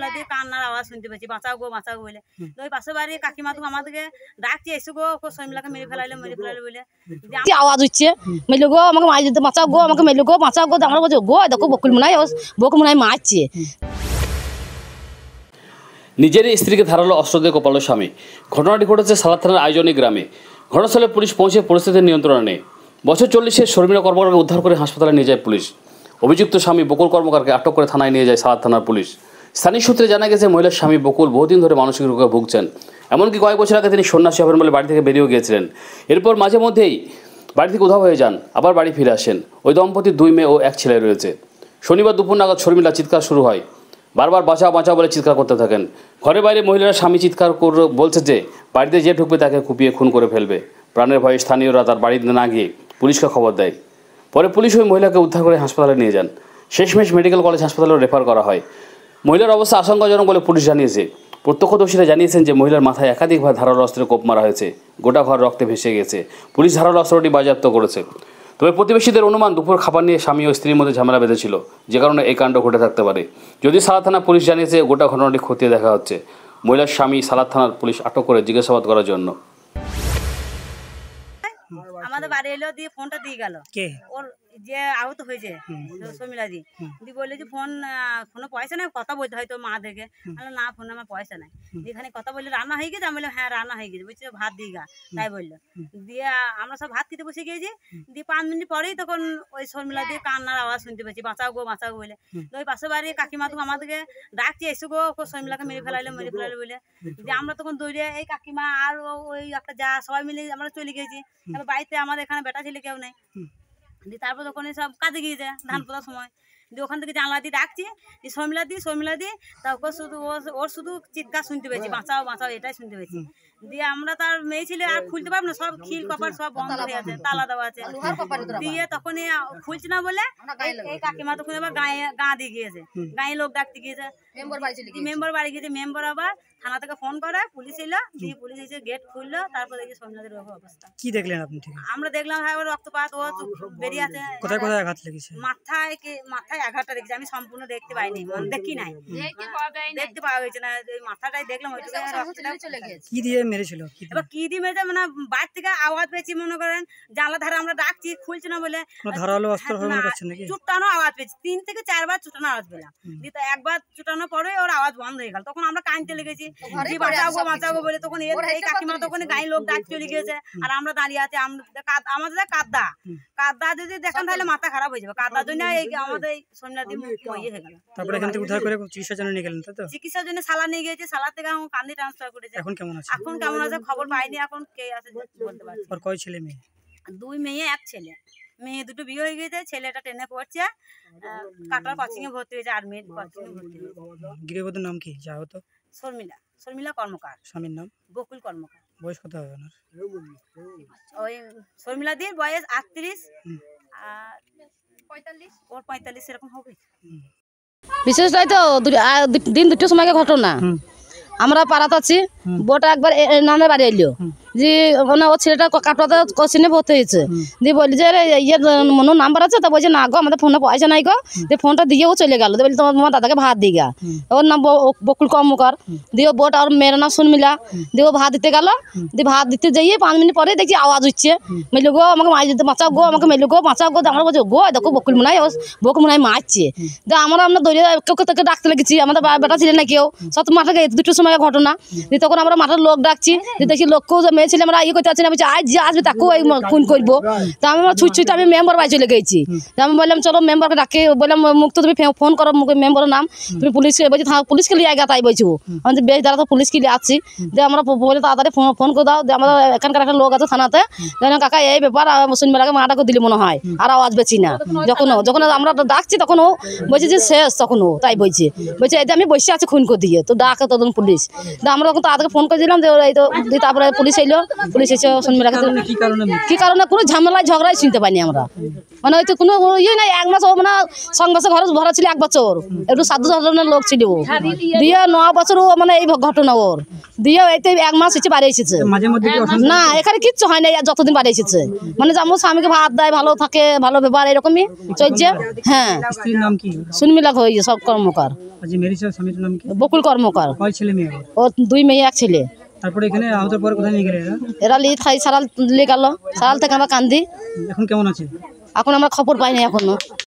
শর্মিলা দিয়ে কান্নার আওয়াজ শুনতে পাচ্ছি, বাঁচাও গো বলে। তো ওই পাশের বাড়ি কাকিমা তো আমাদেরকে ডাকছে, এসো গো শর্মিলাকে মেরে ফেলাইলো বলে আওয়াজ হচ্ছে, মেলো গো আমাকে মাছ দিতে, বাঁচাও গো আমাকে, মেলো গো বাঁচাও গো। আমরা বলছি গো দেখো বকুল মনে হয় মারছে। নিজেরই স্ত্রীকে ধারালো অস্ত্র দিয়ে কোপালো স্বামী। ঘটনাটি ঘটেছে সালাদ থানার আইজনী গ্রামে। ঘটনাস্থলে পুলিশ পৌঁছে পরিস্থিতির নিয়ন্ত্রণে নেয়। বছর 40-এর শর্মিলা কর্মকারকে উদ্ধার করে হাসপাতালে নিয়ে যায় পুলিশ। অভিযুক্ত স্বামী বকুল কর্মকারকে আটক করে থানায় নিয়ে যায় সালাদ থানার পুলিশ। স্থানীয় সূত্রে জানা গেছে মহিলার স্বামী বকুল বহুদিন ধরে মানসিক রোগে ভুগছেন। এমনকি কয়েক বছর আগে তিনি সন্ন্যাসী হবেন বলে বাড়ি থেকে বেরিয়েও গিয়েছিলেন। এরপর মাঝে মধ্যেই বাড়ি থেকে উধাও হয়ে যান, আবার বাড়ি ফিরে আসেন। ওই দম্পতির 2 মেয়ে ও 1 ছেলে রয়েছে। শনিবার দুপুর নাগাদ শর্মিলা চিৎকার শুরু হয়। বারবার বাঁচাও বাঁচাও বলে চিৎকার করতে থাকেন। ঘরে বাইরে মহিলারা স্বামী চিৎকার করে বলছে যে বাড়িতে যে ঢুকবে তাকে কুপিয়ে খুন করে ফেলবে। প্রাণের ভয়ে স্থানীয়রা তার বাড়িতে না গিয়ে পুলিশকে খবর দেয়। পরে পুলিশ ওই মহিলাকে উদ্ধার করে হাসপাতালে নিয়ে যান। শেষমেশ মেডিকেল কলেজ হাসপাতালে রেফার করা হয়। মহিলার অবস্থা আশঙ্কাজনক বলে পুলিশ জানিয়েছে। প্রত্যক্ষদর্শীরা জানিয়েছেন যে মহিলার মাথায় একাধিকবার ধারালো অস্ত্রে কোপ মারা হয়েছে। গোটা ঘর রক্তে ভেসে গেছে। পুলিশ ধারালো অস্ত্রটি বাজেয়াপ্ত করেছে। তবে প্রতিবেশীদের অনুমান দুপুর খাবার নিয়ে স্বামী ও স্ত্রীর মধ্যে ঝামেলা বেঁধেছিল, যে কারণে এই কাণ্ড ঘটে থাকতে পারে। যদি সালাদ থানা পুলিশ জানিয়েছে গোটা ঘটনাটি খতিয়ে দেখা হচ্ছে। মহিলার স্বামী সালাদ থানার পুলিশ আটক করে জিজ্ঞাসাবাদ করার জন্য। আমাদের বাড়ি এলো, দিয়ে ফোনটা দিয়ে গেল ওর যে আহত হয়েছে শর্মিলা দি বললো যে ফোনে পয়সা নাই, কথা বলতে হয়তো মা দেখে। না ফোনে আমার পয়সা নাই। এখানে কথা বললে রান্না হয়ে গেছে, আমি বললাম হ্যাঁ রান্না হয়ে গেছে। বলছে ভাত দিয়ে গা, তাই বললো। দিয়ে আমরা সব ভাত খেতে বসে গিয়েছি। দিয়ে 5 মিনিট পরেই তখন ওই শর্মিলা দিয়ে কান্নার আওয়াজ শুনতে পাচ্ছি, বাঁচাও গো বলে। তো ওই পাশের বাড়ি কাকিমা তো আমাদেরকে ডাকছে, এসো গো শর্মিলাকে মেরে ফেলাইলো বলে। দিয়ে আমরা তখন দৌড়ে এই কাকিমা আর ওই একটা যা সবাই মিলে আমরা চলে গেছি। বাড়িতে আমাদের এখানে বেটা ছেলে কেউ নেই। দিয়ে তারপর তখন সব কাজে গিয়েছে ধান পোতার সময়। দিয়ে ওখান থেকে জানলা দিয়ে ডাকছি, শর্মিলা দি তারপর শুধু ওর শুধু চিৎকার শুনতে পেয়েছি, বাঁচাও এটাই শুনতে পেয়েছি। দিয়ে আমরা তার মেয়ে ছেলে আর খুলতে পারবো না, সব খিল কপার সব বন্ধ হয়ে আছে, তালা দেওয়া আছে। দিয়ে তখনই খুলছে না বলে এই কাকিমা তখন আবার গাঁ দিয়ে গিয়েছে, গাঁয়ে লোক ডাকতে গিয়েছে, মেম্বার বাড়ি গিয়েছে। মেম্বার আবার থানা থেকে ফোন করে, পুলিশ এলো। দিয়ে পুলিশ এসে গেট খুললো। তারপর দেখি শর্মিলাদের অবস্থা। কি দেখলেন আপনি? আমরা দেখলাম রক্তপাত, ও বেরিয়ে আছে। কোথায় আঘাত লেগেছে? মাথায় আঘাতটা দেখছি, আমি সম্পূর্ণ দেখতে পাইনি, দেখি নাই, দেখতে পাওয়া গেছে না। ওই মাথাটাই দেখলাম, কি দিয়ে মেরেছিল? এবার কি দিয়ে মেরেছে মানে বাইরে থেকে আওয়াজ পেয়েছি, মনে করেন জানলা ধারে আমরা ডাকছি, খুলছে না বলে চুটানো আওয়াজ পেয়েছি। 3 থেকে 4 বার চুটানো আওয়াজ পেলাম। দিয়ে একবার চুটানোর পরে ওর আওয়াজ বন্ধ হয়ে গেল। তখন আমরা কাঁদতে লেগেছি, বাঁচাও গো বলে। তখন এই কাকিমা তখন গায়ে লোক ডাক চলে গিয়েছে, আর আমরা দাঁড়িয়ে আছি। আমাদের কাদা যদি দেখেন তাহলে মাথা খারাপ হয়ে যাবে। কাদার জন্য আমাদের শর্মিলা দি ইয়ে হয়ে গেল। তারপরে এখান থেকে উদ্ধার করে চিকিৎসার জন্য নিয়ে গেলেন, তাই তো? চিকিৎসার জন্য সালা নিয়ে গিয়েছে, সালা থেকে কান্দি ট্রান্সফার করেছে। এখন কেমন আছে? খবর পাইনি, এখন কে আছে বলতে পারছি। আর কয় ছেলে মেয়ে? 2 মেয়ে 1 ছেলে। মেয়ে 2টো বিয়ে হয়ে গেছে, ছেলেটা 10-এ পড়ছে, কাটার কোচিং এ ভর্তি হয়েছে, আর্মির কোচিং এ ভর্তি হয়েছে। গৃহবধূর নাম কি? যা হতো শর্মিলা কর্মকার। স্বামীর নাম? বকুল কর্মকার। বয়স কত হবে ওনার? ওই শর্মিলা দির বয়স 38 আর 45 এরকম হবে। বিশেষ হয়তো দিন 2টোর সময় ঘটনা। আমরা পাড়াতে আছি, বোটা একবার নামের বাড়ি এলো, যে মানে ও ছেলেটা কাটাতে কোচিনে ভর্তি হয়েছে। দিয়ে বলি যে ইয়ে মনে নাম্বার আছে, তা বলছে না গো আমাদের ফোনে পয়সা নাই গো। দিয়ে ফোনটা দিয়ে ও চলে গেল। বলি তোমার দাদাকে ভাত দিয়ে গা, ওর নাম বকুল কর্মকার। দিয়ে বোট আর মেয়ের নাম শর্মিলা। দিয়ে ও ভাত দিতে গেল। দিয়ে ভাত দিতে যাইয়ে 5 মিনিট পরে দেখছি আওয়াজ হচ্ছে, মেলু গো আমাকে মাছ দিতে, বাঁচাও গো আমাকে, মেলু গো বাঁচাও গো। আমরা বলছি গো দেখো বকুল মনে হয় মারছে। দিয়ে আমরা দৌড়ে কেউ থেকে ডাকতে লেগেছি, আমাদের বেটা ছিলেন না কেউ, সব মাঠে গেছে 2টোর সময় ঘটনা। দিয়ে তখন আমরা মাঠের লোক ডাকছি, দেখি লোককেও মেয়ে ছেলে আমরা ইয়ে করতে পারছি না। বলছি আজ যে আসবে তাকেও খুন করবো। তা আমি ছুটছুটে আমি মেম্বার বাড়ি চলে গেছি। আমি বললাম চলো মেম্বারকে ডাকে, বললাম মুখ তো তুমি ফোন করো মেম্বারের নাম, তুমি পুলিশকে বলছি পুলিশকে লিয়ে আগে, তাই বলছি। আমি বেশ দাঁড়া তো পুলিশকে লিয়ে আসছি। যে আমরা বলে তাড়াতাড়ি ফোন করে দাও। যে আমাদের এখানকার একটা লোক আছে থানাতে, কাকা এই ব্যাপার শর্মিলাকে মাটাকে দিলি মনে হয়, আর আওয়াজ পেছি না। যখন আমরা ডাকছি তখন ও বলছে যে শেষ, তখন ও তাই বলছে এটা আমি বসে আছি খুন করে দিয়ে, তো ডাকে তখন পুলিশ। আমরা তখন তাদেরকে ফোন করে দিলাম যে এই তো দিয়ে তারপরে পুলিশ এলো, পুলিশ এসে শর্মিলাকে কি কারণে কোনো ঝামেলায় ঝগড়াই শুনতে পাইনি আমরা। মানে হয়তো কোনো ইয়ে নাই, 1 মাস ও মানে সংবাসে ঘরে ভরা ছিল 1 বছর, একটু সাধু সাধারণের লোক ছিল ও। দিয়ে 9 বছর ও মানে এই ঘটনা ওর দিয়ে এই তো 1 মাস এসে বাড়ি এসেছে। না এখানে কিচ্ছু হয় না, যতদিন বাড়ি এসেছে মানে যেমন স্বামীকে ভাত দেয়, ভালো থাকে, ভালো ব্যবহার এরকমই চলছে। হ্যাঁ শর্মিলা হয়ে সব কর্মকার, বকুল কর্মকার। ও 2 মেয়ে 1 ছেলে। তারপরে এখানে আহতের পরে কোথায় নিয়ে গেলে এরা লিয়ে খাই সারাল লিয়ে গেল, সারাল থেকে আমরা কান্দি। এখন কেমন আছে? এখন আমরা খবর পাইনি এখনো।